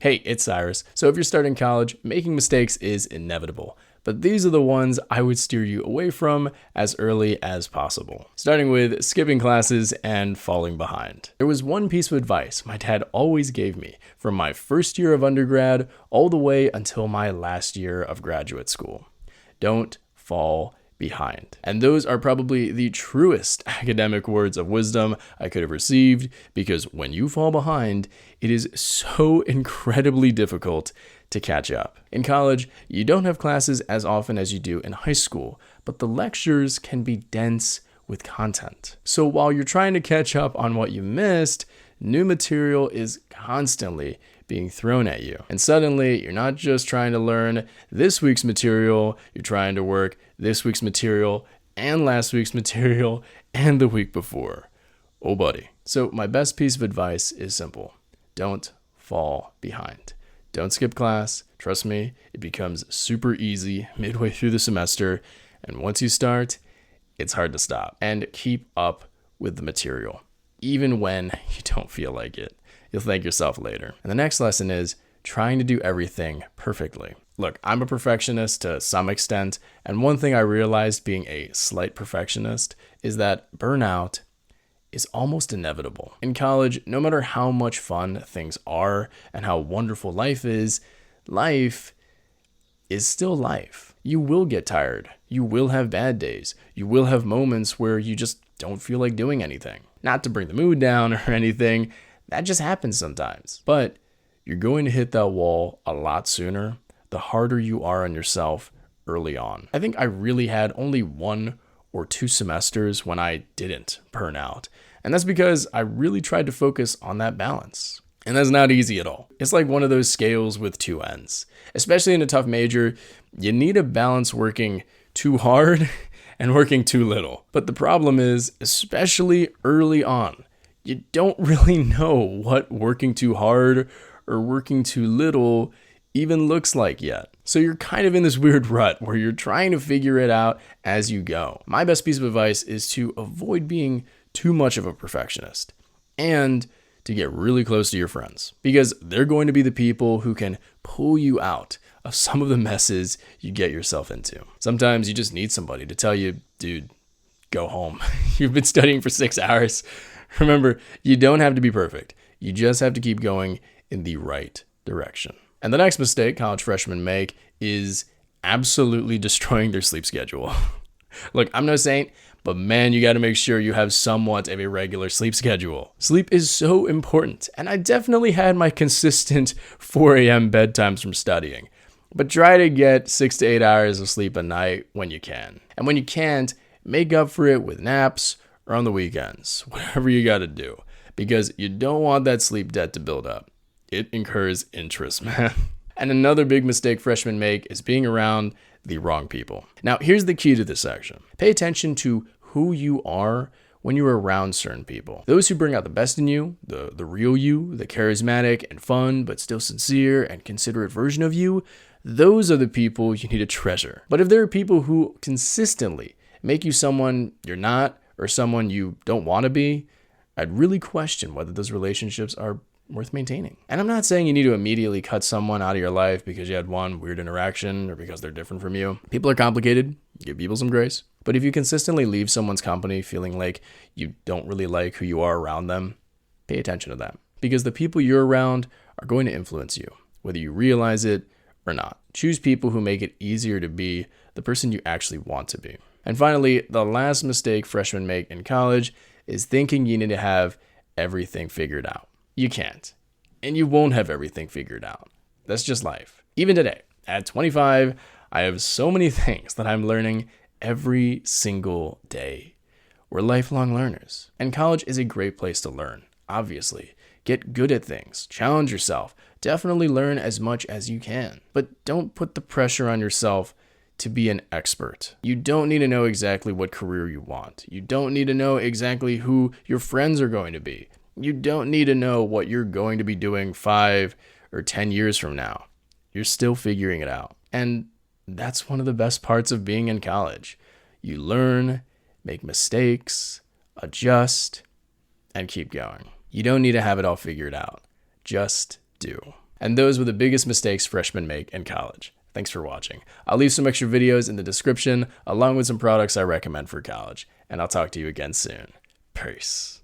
Hey, it's Cyrus. So if you're starting college, making mistakes is inevitable, but these are the ones I would steer you away from as early as possible. Starting with skipping classes and falling behind. There was one piece of advice my dad always gave me from my first year of undergrad all the way until my last year of graduate school. Don't fall behind. And those are probably the truest academic words of wisdom I could have received, because when you fall behind, it is so incredibly difficult to catch up. In college, you don't have classes as often as you do in high school, but the lectures can be dense with content. So while you're trying to catch up on what you missed, new material is constantly being thrown at you. And suddenly, you're not just trying to learn this week's material, you're trying to work this week's material and last week's material and the week before. Oh, buddy. So my best piece of advice is simple. Don't fall behind. Don't skip class. Trust me, it becomes super easy midway through the semester. And once you start, it's hard to stop. And keep up with the material, even when you don't feel like it. You'll thank yourself later. And the next lesson is trying to do everything perfectly. Look, I'm a perfectionist to some extent, and one thing I realized being a slight perfectionist is that burnout is almost inevitable. In college, no matter how much fun things are and how wonderful life is still life. You will get tired. You will have bad days. You will have moments where you just don't feel like doing anything. Not to bring the mood down or anything, that just happens sometimes. But you're going to hit that wall a lot sooner the harder you are on yourself early on. I think I really had only 1 or 2 semesters when I didn't burn out. And that's because I really tried to focus on that balance. And that's not easy at all. It's like one of those scales with 2 ends. Especially in a tough major, you need a balance working too hard and working too little. But the problem is, especially early on, you don't really know what working too hard or working too little even looks like yet. So you're kind of in this weird rut where you're trying to figure it out as you go. My best piece of advice is to avoid being too much of a perfectionist and to get really close to your friends, because they're going to be the people who can pull you out of some of the messes you get yourself into. Sometimes you just need somebody to tell you, dude, go home. You've been studying for 6 hours. Remember, you don't have to be perfect. You just have to keep going in the right direction. And the next mistake college freshmen make is absolutely destroying their sleep schedule. Look, I'm no saint, but man, you got to make sure you have somewhat of a regular sleep schedule. Sleep is so important, and I definitely had my consistent 4 a.m. bedtimes from studying. But try to get 6 to 8 hours of sleep a night when you can. And when you can't, make up for it with naps or on the weekends, whatever you got to do, because you don't want that sleep debt to build up. It incurs interest, man. And another big mistake freshmen make is being around the wrong people. Now, here's the key to this section. Pay attention to who you are when you're around certain people. Those who bring out the best in you, the real you, the charismatic and fun, but still sincere and considerate version of you, those are the people you need to treasure. But if there are people who consistently make you someone you're not or someone you don't want to be, I'd really question whether those relationships are worth maintaining. And I'm not saying you need to immediately cut someone out of your life because you had one weird interaction or because they're different from you. People are complicated. Give people some grace. But if you consistently leave someone's company feeling like you don't really like who you are around them, pay attention to that. Because the people you're around are going to influence you, whether you realize it or not. Choose people who make it easier to be the person you actually want to be. And finally, the last mistake freshmen make in college is thinking you need to have everything figured out. You can't, and you won't have everything figured out. That's just life. Even today, at 25, I have so many things that I'm learning every single day. We're lifelong learners, and college is a great place to learn, obviously. Get good at things, challenge yourself, definitely learn as much as you can, but don't put the pressure on yourself to be an expert. You don't need to know exactly what career you want. You don't need to know exactly who your friends are going to be. You don't need to know what you're going to be doing 5 or 10 years from now. You're still figuring it out. And that's one of the best parts of being in college. You learn, make mistakes, adjust, and keep going. You don't need to have it all figured out. Just do. And those were the biggest mistakes freshmen make in college. Thanks for watching. I'll leave some extra videos in the description along with some products I recommend for college. And I'll talk to you again soon. Peace.